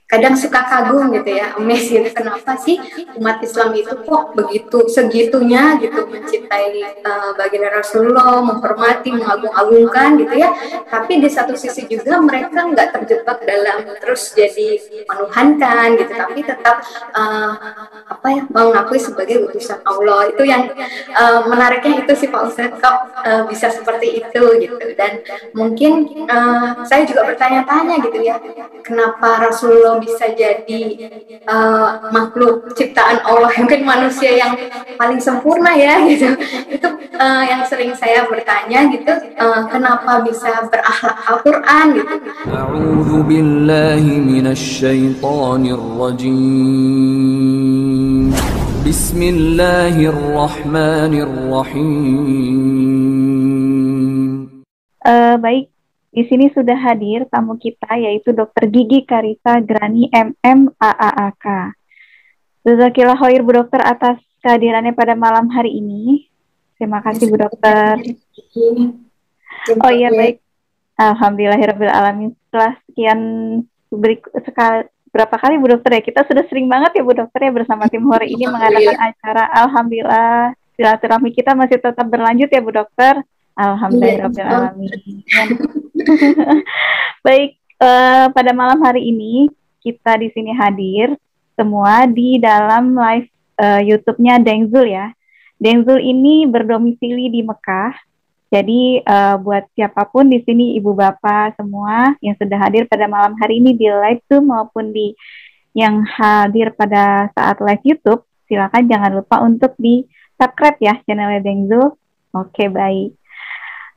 kadang suka kagum gitu ya, amazed gitu, kenapa sih umat Islam itu kok begitu segitunya gitu mencintai baginda Rasulullah, menghormati, mengagung-agungkan gitu ya, tapi di satu sisi juga mereka nggak terjebak dalam terus jadi menuhankan gitu, tapi tetap apa ya, mengakui sebagai utusan Allah. Itu yang menariknya itu sih Pak Ustadz, kok bisa seperti itu gitu. Dan mungkin saya juga bertanya-tanya gitu ya, kenapa Rasulullah bisa jadi makhluk ciptaan Allah, mungkin manusia yang paling sempurna ya gitu. Itu yang sering saya bertanya gitu, kenapa bisa berakhlak Al-Quran gitu. أعوذ بالله من الشيطان الرجيم بسم الله الرحمن الرحيم. Baik, di sini sudah hadir tamu kita yaitu Dr. Gigi Karisa Grani MM AAAK. Jazakillah khair Bu Dokter atas kehadirannya pada malam hari ini. Terima kasih Bu Dokter. Oh iya baik. Alhamdulillahirrahmanirrahim. Setelah sekian berapa kali Bu Dokter ya, kita sudah sering banget ya Bu Dokter ya bersama tim Hore ini mengadakan acara. Alhamdulillah silaturahmi kita masih tetap berlanjut ya Bu Dokter. Alhamdulillahirrahmanirrahim. Baik, pada malam hari ini kita di sini hadir semua di dalam live YouTube-nya Dengzul ya. Dengzul ini berdomisili di Mekah. Jadi buat siapapun di sini ibu bapak semua yang sudah hadir pada malam hari ini di live Zoom maupun di yang hadir pada saat live YouTube, silakan jangan lupa untuk di subscribe ya channelnya Dengzul. Oke, baik.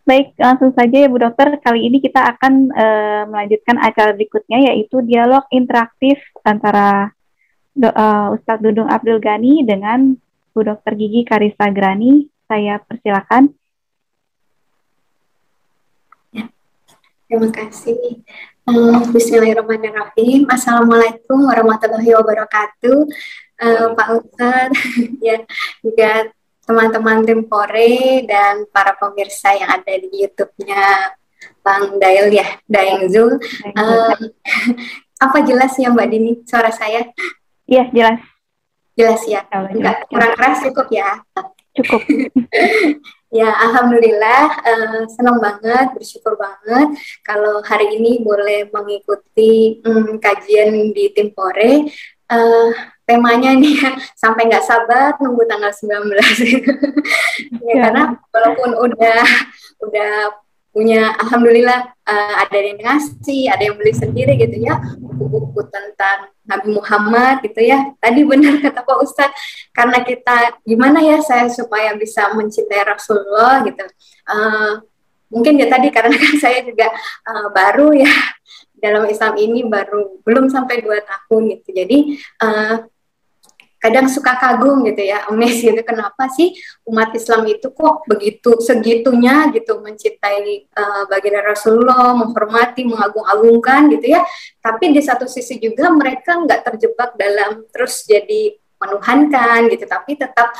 Baik, langsung saja ya Bu Dokter. Kali ini kita akan melanjutkan acara berikutnya yaitu dialog interaktif antara Ustadz Dudung Abdul Ghani dengan Bu Dokter Gigi Karisa Grani. Saya persilakan. Ya, terima kasih. Bismillahirrahmanirrahim. Assalamualaikum warahmatullahi wabarakatuh. Pak Ustadz, ya juga teman-teman tim Pore dan para pemirsa yang ada di YouTube-nya Bang Dael ya, Daengzul. Apa jelas ya Mbak Dini suara saya? Iya, jelas. Jelas ya. Enggak kurang keras, cukup ya? Cukup. Ya, alhamdulillah, senang banget, bersyukur banget kalau hari ini boleh mengikuti kajian di tim Pore. Temanya nih sampai nggak sabar nunggu tanggal 19 gitu. Ya, karena walaupun udah punya, alhamdulillah, ada yang ngasih, ada yang beli sendiri gitu ya, buku-buku tentang Nabi Muhammad gitu ya. Tadi benar kata Pak Ustadz, karena kita gimana ya saya supaya bisa mencintai Rasulullah gitu. Mungkin ya tadi karena kan saya juga baru ya dalam Islam ini, baru belum sampai 2 tahun gitu. Jadi kadang suka kagum gitu ya, amazed gitu, kenapa sih umat Islam itu kok begitu segitunya gitu mencintai baginda Rasulullah, menghormati, mengagung-agungkan gitu ya, tapi di satu sisi juga mereka nggak terjebak dalam terus jadi menuhankan gitu, tapi tetap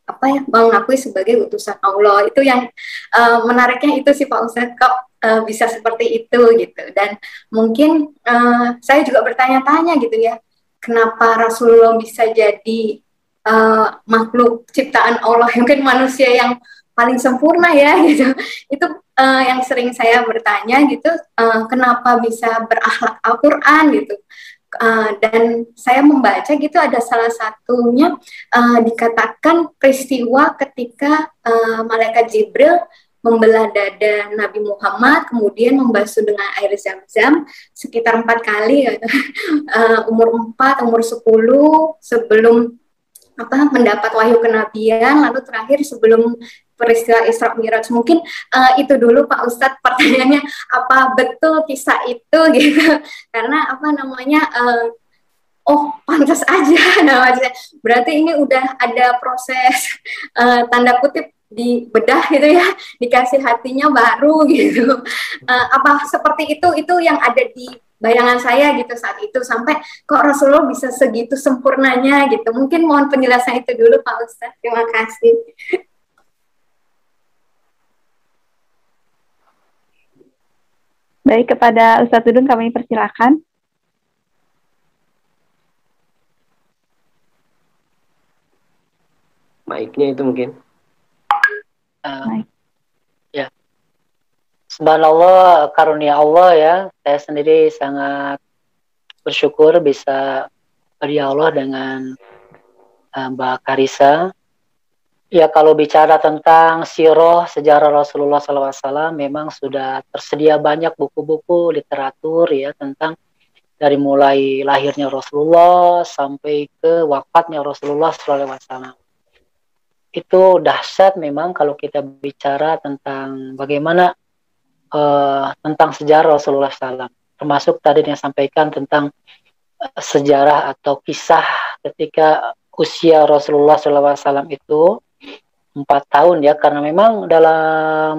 apa ya, mengakui sebagai utusan Allah. Itu yang menariknya itu sih Pak Ustadz, kok bisa seperti itu gitu. Dan mungkin saya juga bertanya-tanya gitu ya, kenapa Rasulullah bisa jadi makhluk ciptaan Allah, mungkin manusia yang paling sempurna ya gitu. Itu yang sering saya bertanya gitu, kenapa bisa berakhlak Al-Quran gitu. Dan saya membaca gitu, ada salah satunya dikatakan peristiwa ketika malaikat Jibril membelah dada Nabi Muhammad, kemudian membasuh dengan air zam-zam sekitar 4 kali, umur 4, umur 10, sebelum mendapat wahyu kenabian, lalu terakhir sebelum peristiwa Isra Mi'raj. Mungkin itu dulu Pak Ustadz pertanyaannya, apa betul kisah itu gitu? Karena oh pantas aja namanya. Berarti ini udah ada proses tanda kutip di bedah gitu ya, dikasih hatinya baru gitu. Apa seperti itu yang ada di bayangan saya gitu saat itu, sampai kok Rasulullah bisa segitu sempurnanya gitu. Mungkin mohon penjelasan itu dulu Pak Ustadz. Terima kasih. Baik, kepada Ustadz Dudung kami persilakan. mic-nya itu mungkin. Baik. Ya, subhanallah, karunia Allah ya. Saya sendiri sangat bersyukur bisa berdialog dengan Mbak Karissa. Ya, kalau bicara tentang sirah sejarah Rasulullah SAW, memang sudah tersedia banyak buku-buku literatur ya tentang dari mulai lahirnya Rasulullah sampai ke wafatnya Rasulullah SAW. Itu dahsyat memang kalau kita bicara tentang bagaimana tentang sejarah Rasulullah SAW. Termasuk tadi yang sampaikan tentang sejarah atau kisah ketika usia Rasulullah SAW itu 4 tahun ya, karena memang dalam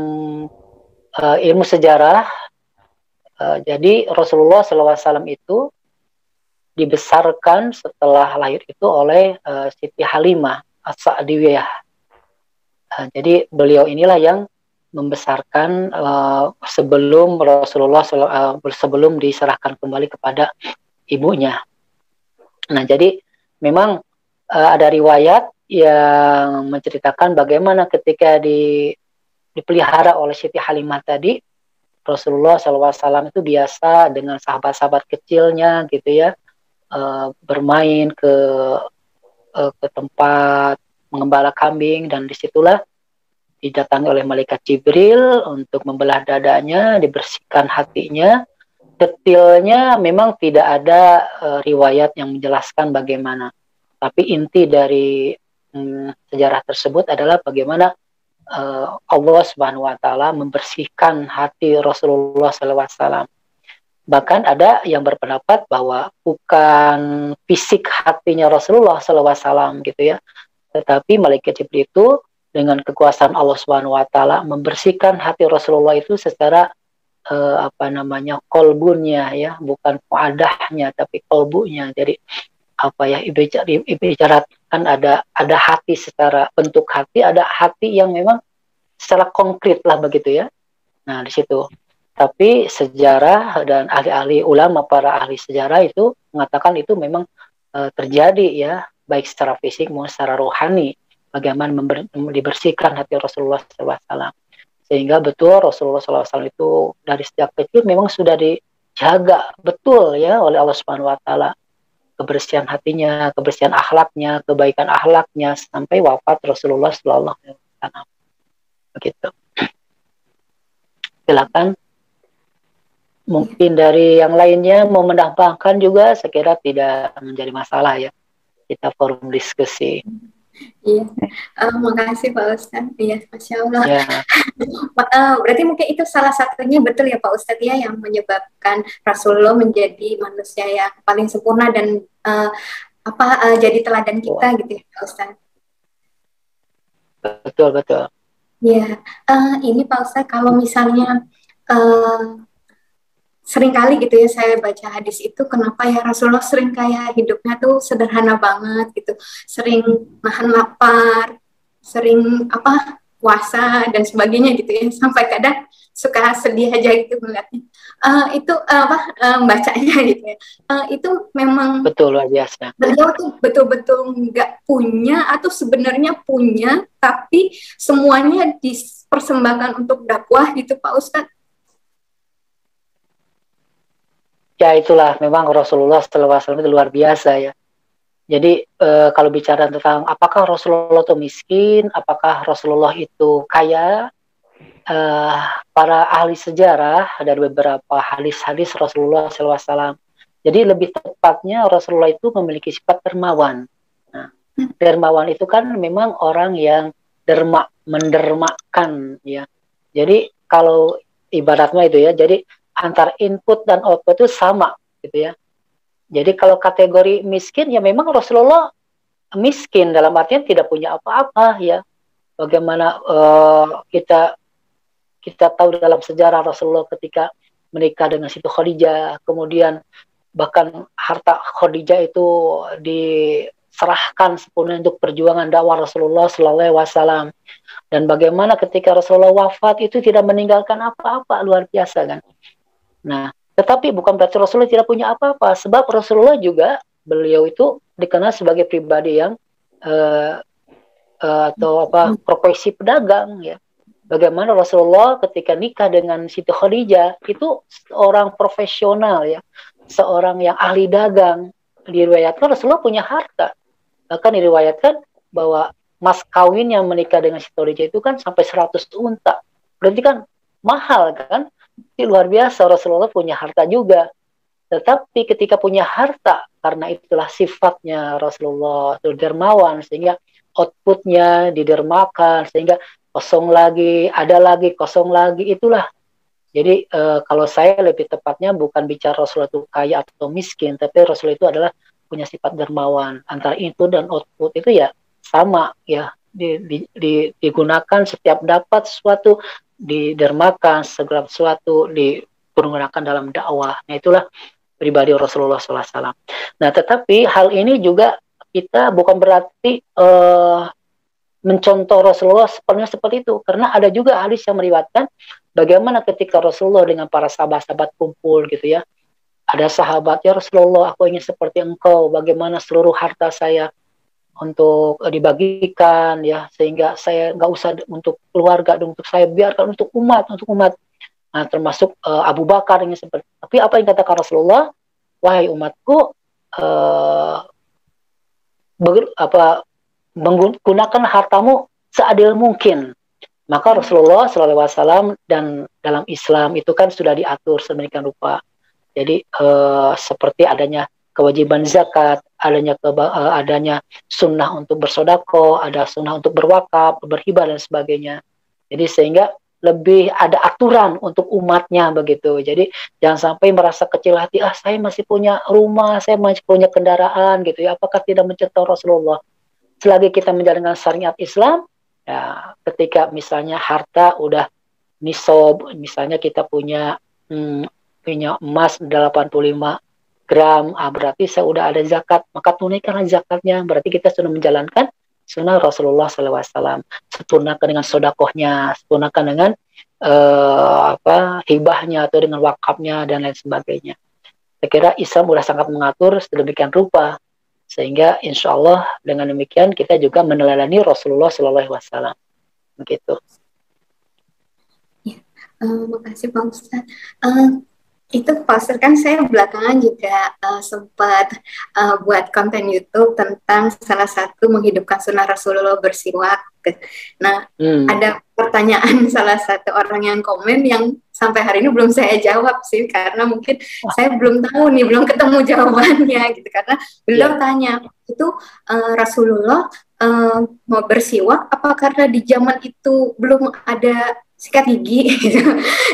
ilmu sejarah jadi Rasulullah SAW itu dibesarkan setelah lahir itu oleh Siti Halimah As-Sa'diyah. Jadi beliau inilah yang membesarkan sebelum Rasulullah sebelum diserahkan kembali kepada ibunya. Nah, jadi memang ada riwayat yang menceritakan bagaimana ketika dipelihara oleh Siti Halimah tadi, Rasulullah SAW itu biasa dengan sahabat-sahabat kecilnya gitu ya, bermain ke tempat mengembala kambing, dan disitulah didatangi oleh malaikat Jibril untuk membelah dadanya, dibersihkan hatinya. Detailnya memang tidak ada riwayat yang menjelaskan bagaimana, tapi inti dari sejarah tersebut adalah bagaimana Allah Subhanahu wa Ta'ala membersihkan hati Rasulullah SAW. Bahkan ada yang berpendapat bahwa bukan fisik hatinya Rasulullah SAW gitu ya, tetapi malaikat Jibril itu dengan kekuasaan Allah Subhanahu wa Ta'ala membersihkan hati Rasulullah itu secara kolbunya ya, bukan muadahnya tapi kolbunya. Jadi kan ada hati secara bentuk hati, ada hati yang memang secara konkret lah begitu ya. Nah, di situ. Tapi sejarah dan ahli-ahli ulama, para ahli sejarah itu mengatakan itu memang terjadi ya, baik secara fisik maupun secara rohani, bagaimana dibersihkan hati Rasulullah SAW. Sehingga betul Rasulullah SAW itu dari sejak kecil memang sudah dijaga betul ya oleh Allah Subhanahu wa Ta'ala, kebersihan hatinya, kebersihan akhlaknya, kebaikan akhlaknya sampai wafat Rasulullah SAW. Begitu. Silakan. Mungkin dari yang lainnya mau menambahkan juga, saya kira tidak menjadi masalah ya. Kita forum diskusi. Iya, makasih Pak Ustadz. Iya, Masya Allah. Ya. Berarti mungkin itu salah satunya betul ya Pak Ustadz ya, yang menyebabkan Rasulullah menjadi manusia yang paling sempurna dan jadi teladan kita gitu ya Pak Ustadz. Betul, betul. Ya, ini Pak Ustadz, kalau misalnya seringkali gitu ya saya baca hadis itu, kenapa ya Rasulullah sering kayak hidupnya tuh sederhana banget gitu, sering nahan lapar, sering puasa dan sebagainya gitu ya, sampai kadang suka sedih aja gitu melihatnya. Bacanya gitu ya. Itu memang betul, luar biasa. Beliau tuh betul-betul nggak punya atau sebenarnya punya, tapi semuanya dipersembahkan untuk dakwah gitu Pak Ustadz. Ya, itulah memang Rasulullah SAW itu luar biasa ya. Jadi kalau bicara tentang apakah Rasulullah itu miskin, apakah Rasulullah itu kaya, para ahli sejarah dari beberapa hadis-hadis Rasulullah SAW. Jadi lebih tepatnya Rasulullah itu memiliki sifat dermawan. Nah, dermawan itu kan memang orang yang mendermakan ya. Jadi kalau ibaratnya itu ya, jadi antara input dan output itu sama gitu ya. Jadi kalau kategori miskin ya memang Rasulullah miskin dalam artian tidak punya apa-apa ya. Bagaimana kita tahu dalam sejarah Rasulullah ketika menikah dengan Siti Khadijah, kemudian bahkan harta Khadijah itu diserahkan sepenuhnya untuk perjuangan dakwah Rasulullah SAW. Dan bagaimana ketika Rasulullah wafat itu tidak meninggalkan apa-apa, luar biasa kan. Nah, tetapi bukan berarti Rasulullah tidak punya apa-apa, sebab Rasulullah juga, beliau itu dikenal sebagai pribadi yang atau apa profesi pedagang ya. Bagaimana Rasulullah ketika nikah dengan Siti Khadijah itu seorang profesional ya, seorang yang ahli dagang. Diriwayatkan Rasulullah punya harta. Bahkan diriwayatkan bahwa mas kawin yang menikah dengan Siti Khadijah itu kan sampai 100 unta. Berarti kan mahal kan? Itu luar biasa, Rasulullah punya harta juga. Tetapi ketika punya harta, karena itulah sifatnya Rasulullah itu dermawan, sehingga outputnya didermakan, sehingga kosong lagi, ada lagi, kosong lagi, itulah. Jadi kalau saya lebih tepatnya bukan bicara Rasulullah itu kaya atau miskin, tapi Rasulullah itu adalah punya sifat dermawan. Antara itu dan output itu ya sama ya, digunakan setiap dapat sesuatu, didermakan segala sesuatu, digunakan dalam dakwah. Nah itulah pribadi Rasulullah SAW. Nah tetapi hal ini juga kita bukan berarti mencontoh Rasulullah sepenuhnya seperti itu, karena ada juga hadis yang meriwayatkan bagaimana ketika Rasulullah dengan para sahabat-sahabat kumpul gitu ya, ada sahabat, ya Rasulullah aku ingin seperti engkau, bagaimana seluruh harta saya untuk dibagikan ya, sehingga saya nggak usah untuk keluarga, untuk saya biarkan untuk umat. Nah, termasuk Abu Bakar ini seperti. Tapi apa yang katakan Rasulullah? Wahai umatku, menggunakan hartamu seadil mungkin. Maka Rasulullah SAW dan dalam Islam itu kan sudah diatur sedemikian rupa. Jadi seperti adanya kewajiban zakat, adanya sunnah untuk bersodako, ada sunnah untuk berwakaf, berhibah dan sebagainya. Jadi sehingga lebih ada aturan untuk umatnya begitu. Jadi jangan sampai merasa kecil hati, saya masih punya rumah, saya masih punya kendaraan gitu ya. Apakah tidak mencontoh Rasulullah? Selagi kita menjalankan syariat Islam, ya ketika misalnya harta udah nisab, misalnya kita punya emas 85 gram, berarti saya udah ada zakat, maka tunaikanlah zakatnya. Berarti kita sudah menjalankan sunnah Rasulullah SAW. Sempurnakan dengan sodakohnya, sempurnakan dengan hibahnya atau dengan wakafnya dan lain sebagainya. Saya kira Islam sudah sangat mengatur sedemikian rupa, sehingga insya Allah dengan demikian kita juga meneladani Rasulullah SAW. Begitu. Ya, makasih Pak Ustadz. Itu Pak Ustadz, kan saya belakangan juga sempat buat konten YouTube tentang salah satu menghidupkan sunnah Rasulullah bersiwak. Nah, ada pertanyaan salah satu orang yang komen yang sampai hari ini belum saya jawab sih, karena mungkin saya belum tahu nih, belum ketemu jawabannya gitu. Karena beliau tanya, itu Rasulullah mau bersiwak apa karena di zaman itu belum ada sikat gigi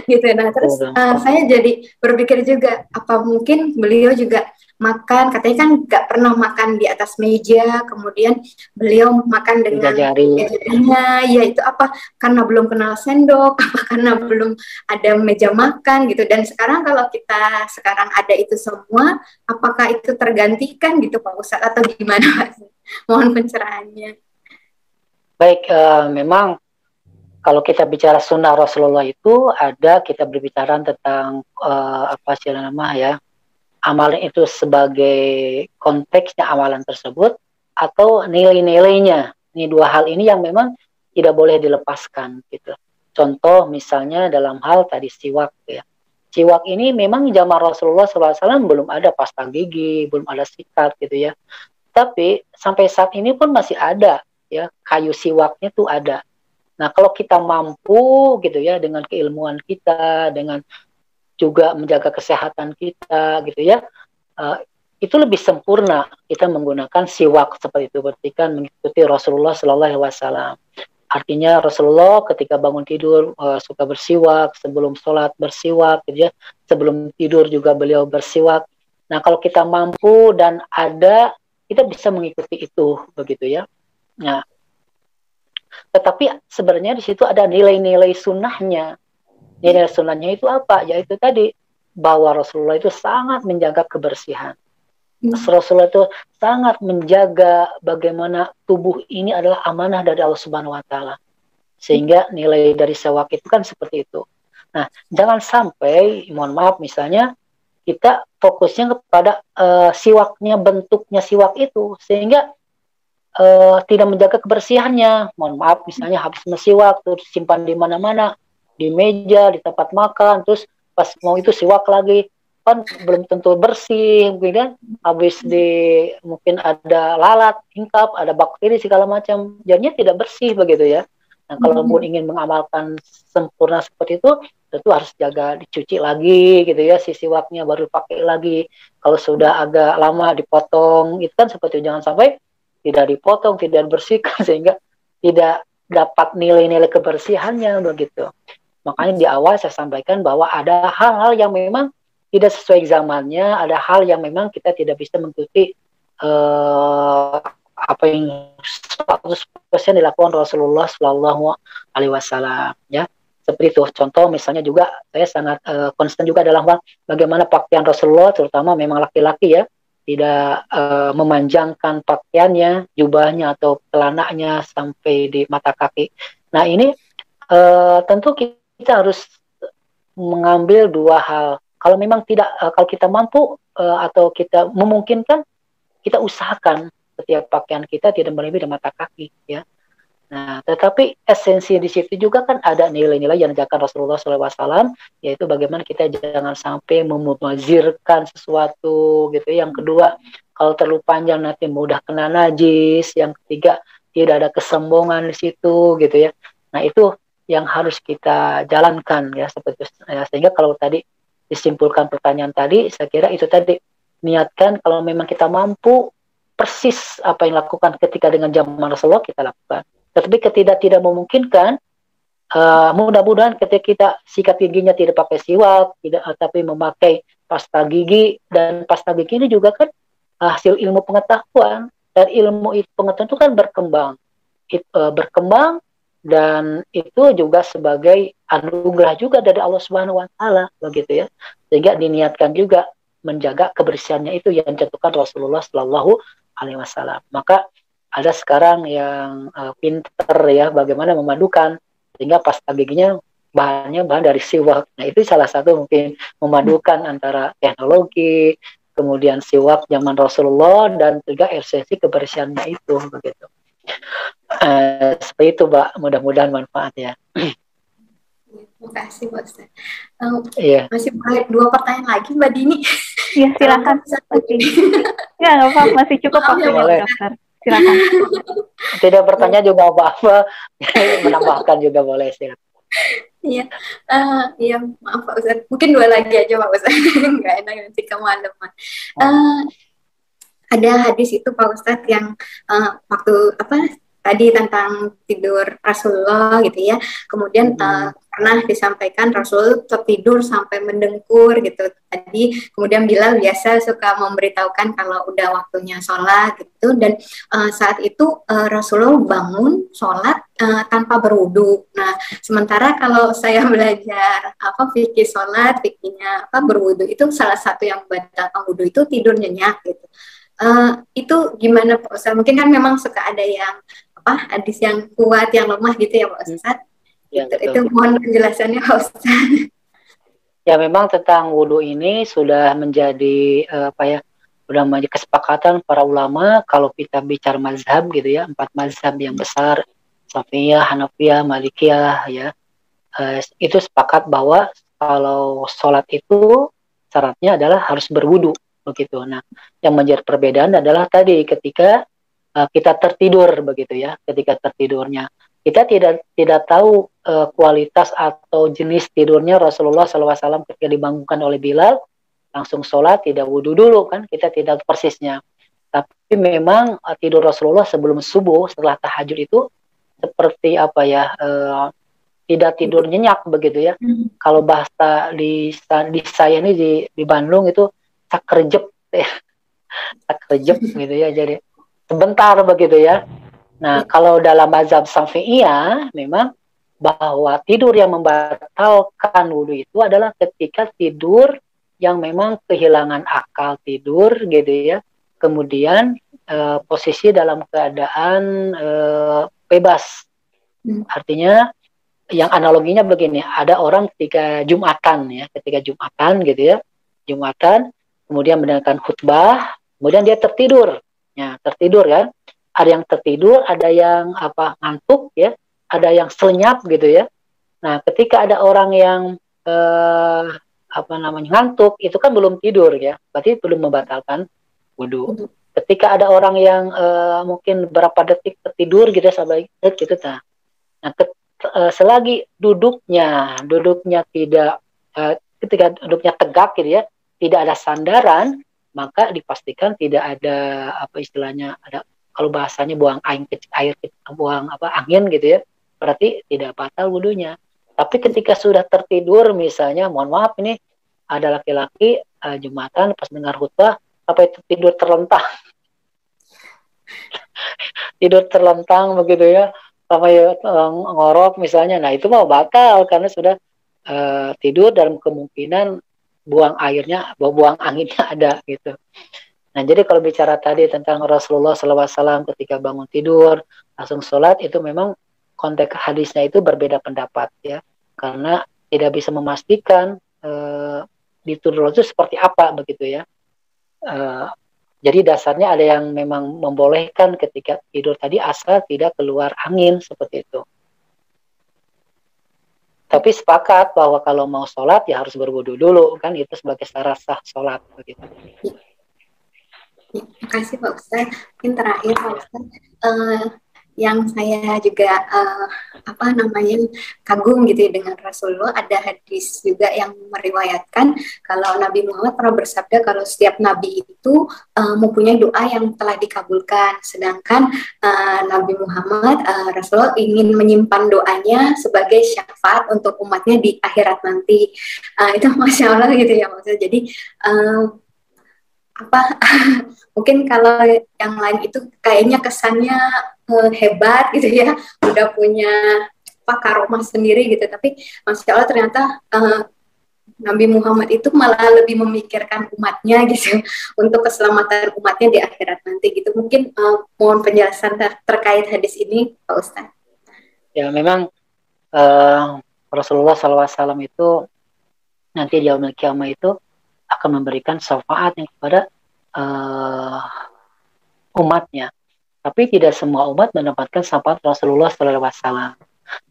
gitu. Nah terus saya jadi berpikir juga, apa mungkin beliau juga makan, katanya kan nggak pernah makan di atas meja, kemudian beliau makan dengan jarinya, ya itu apa karena belum kenal sendok, apa karena belum ada meja makan gitu. Dan sekarang kalau kita sekarang ada itu semua, apakah itu tergantikan gitu Pak Ustadz atau gimana Pak? Mohon pencerahannya. Baik, memang kalau kita bicara sunnah Rasulullah itu ada, kita berbicara tentang amalan itu sebagai konteksnya amalan tersebut atau nilai-nilainya. Ini dua hal ini yang memang tidak boleh dilepaskan gitu. Contoh misalnya dalam hal tadi siwak ya. Siwak ini memang zaman Rasulullah SAW belum ada pasta gigi, belum ada sikat gitu ya. Tapi sampai saat ini pun masih ada ya, kayu siwaknya tuh ada. Nah, kalau kita mampu gitu ya dengan keilmuan kita, dengan juga menjaga kesehatan kita gitu ya, itu lebih sempurna kita menggunakan siwak seperti itu, berarti kan mengikuti Rasulullah SAW. Artinya Rasulullah ketika bangun tidur suka bersiwak, sebelum sholat bersiwak gitu ya, sebelum tidur juga beliau bersiwak. Nah, kalau kita mampu dan ada, kita bisa mengikuti itu begitu ya. Nah, tetapi sebenarnya di situ ada nilai-nilai sunnahnya. Nilai sunnahnya itu apa? Yaitu tadi bahwa Rasulullah itu sangat menjaga kebersihan. Rasulullah itu sangat menjaga bagaimana tubuh ini adalah amanah dari Allah Subhanahu Wa Taala. Sehingga nilai dari siwak itu kan seperti itu. Nah, jangan sampai, mohon maaf misalnya kita fokusnya kepada siwaknya, bentuknya siwak itu, sehingga tidak menjaga kebersihannya. Mohon maaf, misalnya habis siwak terus simpan di mana-mana, di meja, di tempat makan, terus pas mau itu siwak lagi, kan belum tentu bersih, kemudian habis mungkin ada lalat, hingkap, ada bakteri segala macam, jadinya tidak bersih begitu ya. Nah, kalaupun ingin mengamalkan sempurna seperti itu, tentu harus jaga dicuci lagi gitu ya, si siwaknya baru pakai lagi. Kalau sudah agak lama dipotong, itu kan seperti jangan sampai tidak dipotong, tidak dibersihkan sehingga tidak dapat nilai-nilai kebersihannya begitu. Makanya di awal saya sampaikan bahwa ada hal-hal yang memang tidak sesuai zamannya, ada hal yang memang kita tidak bisa mengikuti apa yang 100% dilakukan Rasulullah Shallallahu Alaihi Wasallam ya. Seperti itu. Contoh misalnya juga saya sangat konsisten juga dalam hal bagaimana pakaian Rasulullah, terutama memang laki-laki ya, tidak memanjangkan pakaiannya, jubahnya atau celananya sampai di mata kaki. Nah ini tentu kita harus mengambil dua hal. Kalau memang tidak, kalau kita mampu atau kita memungkinkan, kita usahakan setiap pakaian kita tidak melebihi dari mata kaki, ya. Nah, tetapi esensi di situ juga kan ada nilai-nilai yang diajarkan Rasulullah SAW, yaitu bagaimana kita jangan sampai memuzirkan sesuatu, gitu. Yang kedua, kalau terlalu panjang nanti mudah kena najis. Yang ketiga, tidak ada kesombongan di situ, gitu ya. Nah, itu yang harus kita jalankan, ya, seperti itu. Ya, sehingga kalau tadi disimpulkan pertanyaan tadi, saya kira itu tadi, niatkan kalau memang kita mampu persis apa yang lakukan ketika dengan zaman Rasulullah kita lakukan. Tetapi ketika tidak memungkinkan, mudah-mudahan ketika kita sikat giginya tidak pakai siwak, tidak, tapi memakai pasta gigi, dan pasta gigi ini juga kan hasil ilmu pengetahuan, dan ilmu pengetahuan itu kan berkembang, berkembang, dan itu juga sebagai anugerah juga dari Allah Subhanahu Wa Taala, begitu ya, sehingga diniatkan juga menjaga kebersihannya itu yang dicontohkan Rasulullah Shallallahu Alaihi Wasallam. Maka ada sekarang yang pinter ya bagaimana memadukan sehingga pasta giginya bahan dari siwak. Nah itu salah satu mungkin memadukan antara teknologi, kemudian siwak zaman Rasulullah dan juga esensi kebersihannya itu begitu. Seperti itu Mbak, mudah-mudahan manfaat ya. Terima kasih Pak Ustaz. Iya. Masih boleh 2 pertanyaan lagi Mbak Dini? Iya silakan. Ya nggak apa-apa, masih cukup waktunya dokter. Silakan. Tidak bertanya juga apa-apa, menambahkan juga boleh sih. Iya, iya maaf Pak Ustaz. Mungkin 2 lagi aja Pak Ustaz. Nggak enak nanti kemalaman. Ada hadis itu Pak Ustaz yang waktu tadi tentang tidur Rasulullah gitu ya. Kemudian pernah disampaikan Rasul tertidur sampai mendengkur gitu. Tadi kemudian Bilal biasa suka memberitahukan kalau udah waktunya sholat gitu. Dan saat itu Rasulullah bangun sholat tanpa berwudu. Nah, sementara kalau saya belajar fikih sholat, fikihnya berwudu itu salah satu yang membatalkan wudu itu tidur nyenyak gitu. Itu gimana Pak Ustaz? Mungkin kan memang suka ada yang hadis yang kuat, yang lemah gitu ya Pak Ustaz. Ya, itu mohon penjelasannya Pak Ustaz. Ya memang tentang wudhu ini sudah menjadi sudah menjadi kesepakatan para ulama kalau kita bicara mazhab gitu ya, 4 mazhab yang besar, Syafi'iyah, Hanafiyah, Malikiyah ya. Itu sepakat bahwa kalau sholat itu syaratnya adalah harus berwudhu begitu. Nah, yang menjadi perbedaan adalah tadi ketika kita tertidur begitu ya, ketika tertidurnya kita tidak tahu kualitas atau jenis tidurnya Rasulullah SAW ketika dibangunkan oleh Bilal langsung sholat tidak wudhu dulu kan, kita tidak persisnya. Tapi memang tidur Rasulullah sebelum subuh setelah tahajud itu seperti tidak tidur nyenyak begitu ya. Kalau bahasa di saya ini di Bandung itu sakrejep ya, sakrejep gitu ya, jadi sebentar begitu ya. Nah, kalau dalam mazhab Syafi'iyah memang bahwa tidur yang membatalkan wudhu itu adalah ketika tidur yang memang kehilangan akal tidur gitu ya. Kemudian posisi dalam keadaan bebas. Artinya yang analoginya begini, ada orang ketika Jumatan ya, ketika Jumatan gitu ya. Jumatan kemudian mendengarkan khutbah, kemudian dia tertidur. Ya, tertidur kan. ada yang tertidur, ada yang ngantuk ya, ada yang selenyap gitu ya. Nah, ketika ada orang yang ngantuk, itu kan belum tidur ya, berarti belum membatalkan wudhu. Ketika ada orang yang mungkin berapa detik tertidur gitu sampai gitu, nah selagi duduknya tidak ketika duduknya tegak gitu ya, tidak ada sandaran, maka dipastikan tidak ada ada kalau bahasanya buang angin gitu ya, berarti tidak batal wudhunya. Tapi ketika sudah tertidur misalnya, mohon maaf ini ada laki-laki Jumatan pas dengar khutbah sampai tidur terlentang tidur terlentang begitu ya, sampai ngorok misalnya, nah itu mau batal karena sudah tidur dalam kemungkinan buang anginnya ada gitu. Nah, jadi kalau bicara tadi tentang Rasulullah SAW ketika bangun tidur langsung sholat, itu memang konteks hadisnya itu berbeda pendapat ya, karena tidak bisa memastikan ditidur itu seperti apa begitu ya. Jadi dasarnya ada yang memang membolehkan ketika tidur tadi asal tidak keluar angin seperti itu. Tapi sepakat bahwa kalau mau sholat ya harus berwudu dulu kan, itu sebagai syarat sah sholat begitu. Terima kasih Pak Ustadz. Mungkin terakhir Pak Ustadz, yang saya juga kagum gitu ya dengan Rasulullah, ada hadis juga yang meriwayatkan kalau Nabi Muhammad pernah bersabda kalau setiap Nabi itu mempunyai doa yang telah dikabulkan, sedangkan Nabi Muhammad Rasulullah ingin menyimpan doanya sebagai syafaat untuk umatnya di akhirat nanti. Itu Masya Allah gitu ya maksudnya. Jadi mungkin kalau yang lain itu kayaknya kesannya hebat gitu ya, udah punya karomah sendiri gitu, tapi Masya Allah ternyata Nabi Muhammad itu malah lebih memikirkan umatnya gitu, untuk keselamatan umatnya di akhirat nanti gitu. Mungkin mohon penjelasan terkait hadis ini Pak Ustadz. Ya memang Rasulullah SAW itu nanti di yaumil qiyamah itu akan memberikan syafaat yang kepada umatnya. Tapi tidak semua umat mendapatkan syafaat Rasulullah SAW.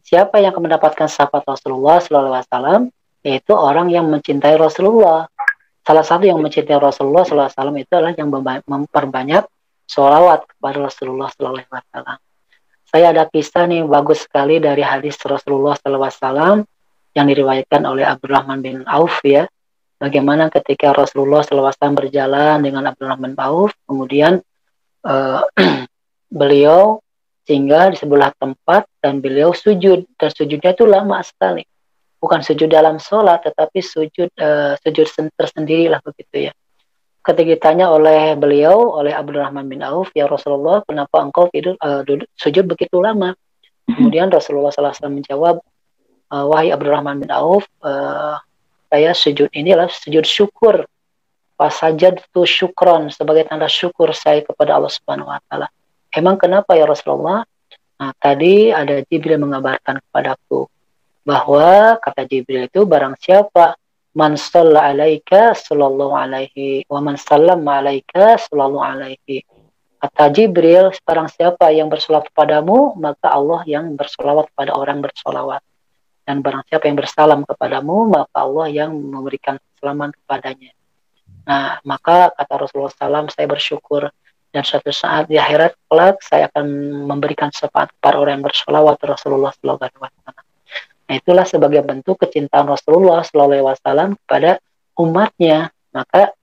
Siapa yang akan mendapatkan syafaat Rasulullah SAW? Yaitu orang yang mencintai Rasulullah. Salah satu yang mencintai Rasulullah SAW itu adalah yang memperbanyak sholawat kepada Rasulullah SAW. Saya ada kisah nih bagus sekali dari hadis Rasulullah SAW yang diriwayatkan oleh Abdurrahman bin Auf ya. Bagaimana ketika Rasulullah SAW berjalan dengan Abdurrahman bin Auf, kemudian beliau singgah di sebelah tempat dan beliau sujud, dan sujudnya itu lama sekali. Bukan sujud dalam sholat, tetapi sujud tersendiri lah begitu ya. Ketika ditanya oleh beliau, oleh Abdurrahman bin Auf, ya Rasulullah, kenapa engkau sujud begitu lama? Kemudian Rasulullah SAW menjawab, wahai Abdurrahman bin Auf, saya sujud ini adalah sujud syukur. Fasajadtu syukron, sebagai tanda syukur saya kepada Allah Subhanahu wa taala. Emang kenapa ya Rasulullah? Nah, tadi ada Jibril mengabarkan kepadaku bahwa kata Jibril itu barang siapa man shalla alaika sallallahu alaihi wa man sallama alaika sallallahu alaihi. Kata Jibril, barang siapa yang bersolawat kepadamu, maka Allah yang bersolawat kepada orang bersolawat. Dan barang siapa yang bersalam kepadamu, maka Allah yang memberikan selamat kepadanya. Nah, maka kata Rasulullah SAW, saya bersyukur, dan suatu saat di akhirat kelak saya akan memberikan syafaat kepada orang yang bersolawat Rasulullah SAW. Nah, itulah sebagai bentuk kecintaan Rasulullah SAW kepada umatnya. Maka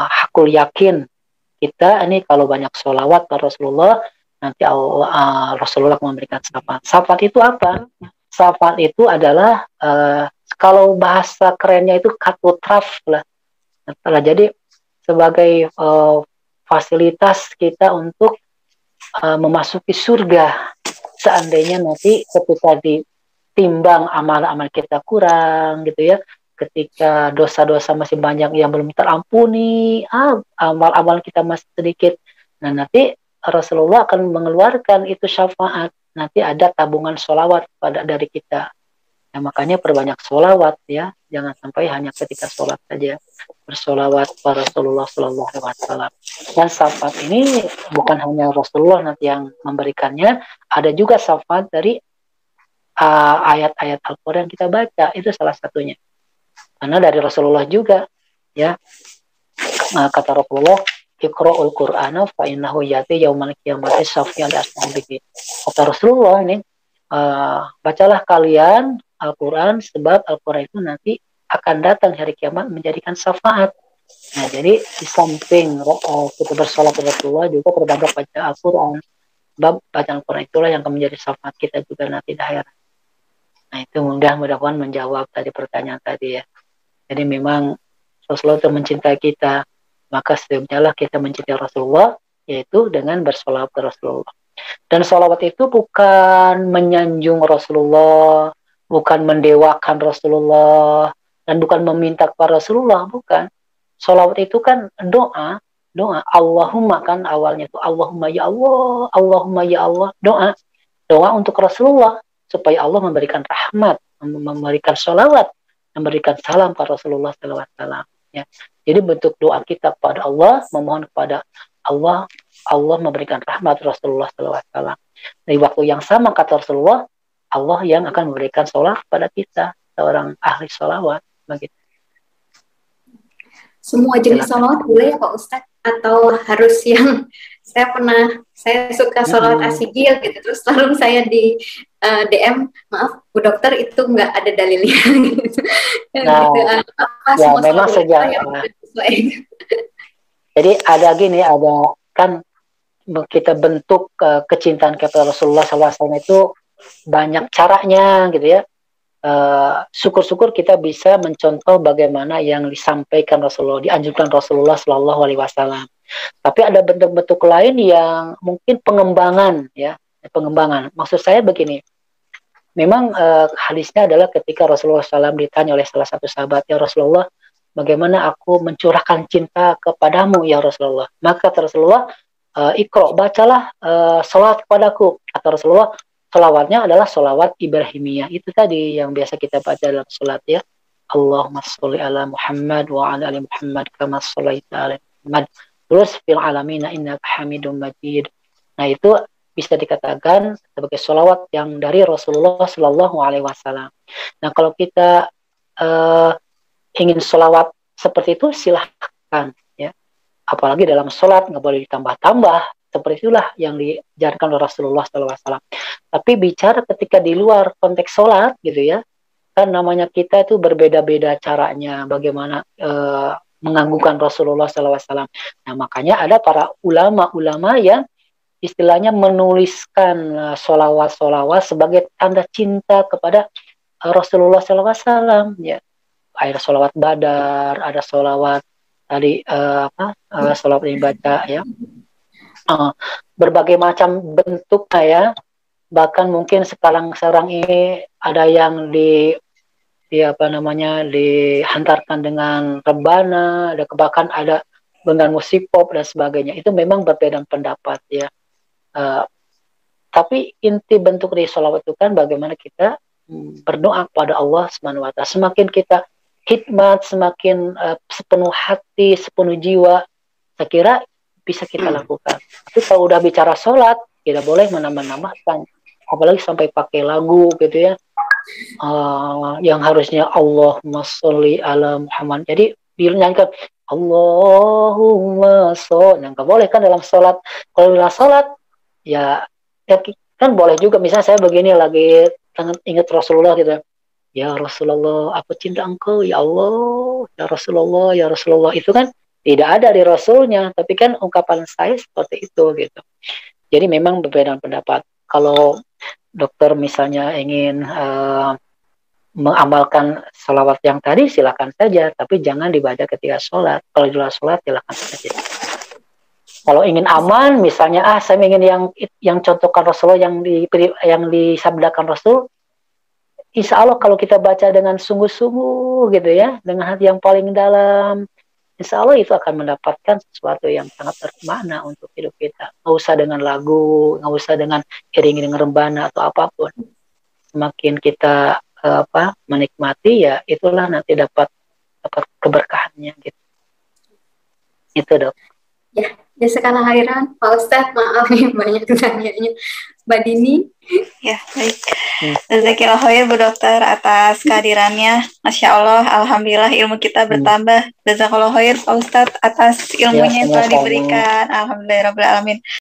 hakul yakin kita ini kalau banyak solawat ke Rasulullah, nanti Rasulullah memberikan syafaat. Syafaat itu apa? Syafaat itu adalah kalau bahasa kerennya itu katutraf lah. Jadi sebagai fasilitas kita untuk memasuki surga. Seandainya nanti ketika ditimbang amal-amal kita kurang gitu ya, ketika dosa-dosa masih banyak yang belum terampuni, amal-amal kita masih sedikit, nah nanti Rasulullah akan mengeluarkan itu syafaat. Nanti ada tabungan sholawat dari kita. Nah, makanya perbanyak sholawat ya. jangan sampai hanya ketika sholat saja bersolawat pada Rasulullah Sallallahu Alaihi Wasallam. Dan syafaat ini bukan hanya Rasulullah nanti yang memberikannya, ada juga syafaat dari ayat-ayat Al-Quran yang kita baca, itu salah satunya. Karena dari Rasulullah juga, ya, kata Rasulullah, Iqra'ul Qur'ana fa innahu yati yaumal qiyamati syafi'an li ashabihi. Kata Rasulullah ini, bacalah kalian Al-Quran, sebab Al-Quran itu nanti akan datang hari kiamat menjadikan syafaat. Nah, jadi di samping kita bersolat kepada Rasulullah, juga berbanyak baca Al-Quran. Sebab bacaan Al-Quran itulah yang akan menjadi syafaat kita juga nanti di akhirat. Nah, itu mudah-mudahan menjawab tadi pertanyaan tadi ya. Jadi memang Rasulullah itu mencintai kita, maka setiapnya kita mencintai Rasulullah, yaitu dengan bersolawat ke Rasulullah. Dan solawat itu bukan menyanjung Rasulullah, bukan mendewakan Rasulullah, dan bukan meminta kepada Rasulullah, bukan. Solawat itu kan doa, Allahumma kan awalnya itu Allahumma ya Allah, Allahumma ya Allah, doa untuk Rasulullah supaya Allah memberikan rahmat, memberikan solawat, memberikan salam kepada Rasulullah SAW. Ya. Jadi bentuk doa kita kepada Allah, memohon kepada Allah, Allah memberikan rahmat Rasulullah SAW. Di waktu yang sama kata Rasulullah, Allah yang akan memberikan sholat kepada kita, seorang ahli sholawat. Begitu. Semua jenis sholawat boleh ya Pak Ustadz? Atau harus yang saya suka sholawat asigil gitu, terus lalu saya di DM, maaf Bu Dokter itu nggak ada dalilnya gitu. Nah, gitu. Ya memang sejak jadi ada gini, ada kan kita bentuk kecintaan kepada Rasulullah SAW itu banyak caranya gitu ya. Syukur-syukur kita bisa mencontoh bagaimana yang disampaikan Rasulullah, dianjurkan Rasulullah Sallallahu Alaihi Wasallam. Tapi ada bentuk-bentuk lain yang mungkin pengembangan, ya, pengembangan. Maksud saya begini, memang hadisnya adalah ketika Rasulullah SAW ditanya oleh salah satu sahabat, ya Rasulullah, bagaimana aku mencurahkan cinta kepadamu ya Rasulullah? Maka kata Rasulullah, Iqra, bacalah salawat kepadaku. Kata Rasulullah, salawatnya adalah salawat Ibrahimiyah. Itu tadi yang biasa kita baca dalam salat ya. Allahumma sholli ala Muhammad wa ala ali Muhammad kama shallaita ala Muhammad. Terus fil alamina innaka Hamidum Majid. Nah, itu bisa dikatakan sebagai salawat yang dari Rasulullah Sallallahu Alaihi Wasallam. Nah, kalau kita ingin salawat seperti itu silahkan ya. Apalagi dalam salat nggak boleh ditambah-tambah. Seperti itulah yang diajarkan oleh Rasulullah SAW. Tapi bicara ketika di luar konteks sholat gitu ya, kan namanya kita itu berbeda-beda caranya bagaimana menganggungkan Rasulullah SAW. Nah, makanya ada para ulama-ulama yang istilahnya menuliskan sholawat-sholawat sebagai tanda cinta kepada Rasulullah SAW. Ya, ada sholawat badar, ada sholawat tadi sholawat yang dibaca ya. Berbagai macam bentuknya ya, bahkan mungkin sekarang ini ada yang dihantarkan dengan rebana, ada bahkan ada dengan musik pop dan sebagainya. Itu memang berbeda pendapat ya. Tapi inti bentuk dari sholawat itu kan bagaimana kita berdoa kepada Allah Subhanahu Wa Taala. Semakin kita khidmat, semakin sepenuh hati, sepenuh jiwa, saya kira bisa kita lakukan. Tapi kalau udah bicara sholat, tidak boleh menambah-nambahkan, apalagi sampai pakai lagu gitu ya, yang harusnya Allahumma sholli ala Muhammad. Jadi dinyanyikan Allahumma sholli, nggak boleh kan dalam sholat. Kalau dalam sholat, ya kan boleh juga. Misalnya saya begini lagi ingat Rasulullah gitu, ya Rasulullah, aku cinta engkau ya Allah, ya Rasulullah, ya Rasulullah. Itu kan tidak ada di Rasulnya, tapi kan ungkapan saya seperti itu gitu. Jadi memang berbeda pendapat. Kalau dokter misalnya ingin mengamalkan salawat yang tadi, silakan saja, tapi jangan dibaca ketika sholat. Kalau di luar sholat, silakan saja. Kalau ingin aman, misalnya saya ingin yang contohkan Rasulullah, yang disabdakan Rasul, insya Allah kalau kita baca dengan sungguh-sungguh gitu ya, dengan hati yang paling dalam, insya Allah itu akan mendapatkan sesuatu yang sangat bermakna untuk hidup kita. Nggak usah dengan lagu, nggak usah dengan iring-iring rebana atau apapun. Semakin kita menikmati, ya itulah nanti dapat keberkahannya gitu. Itu Dok. Ya, sekarang khairan Pak Ustadz, maaf nih banyak tanyanya. Mbak Dini. Ya, baik. Jazakallah khair Bu Dokter atas kehadirannya. Masya Allah, alhamdulillah ilmu kita bertambah. Jazakallah khair Pak Ustadz atas ilmunya yang telah sama-sama. diberikan. Alhamdulillah rabbil alamin.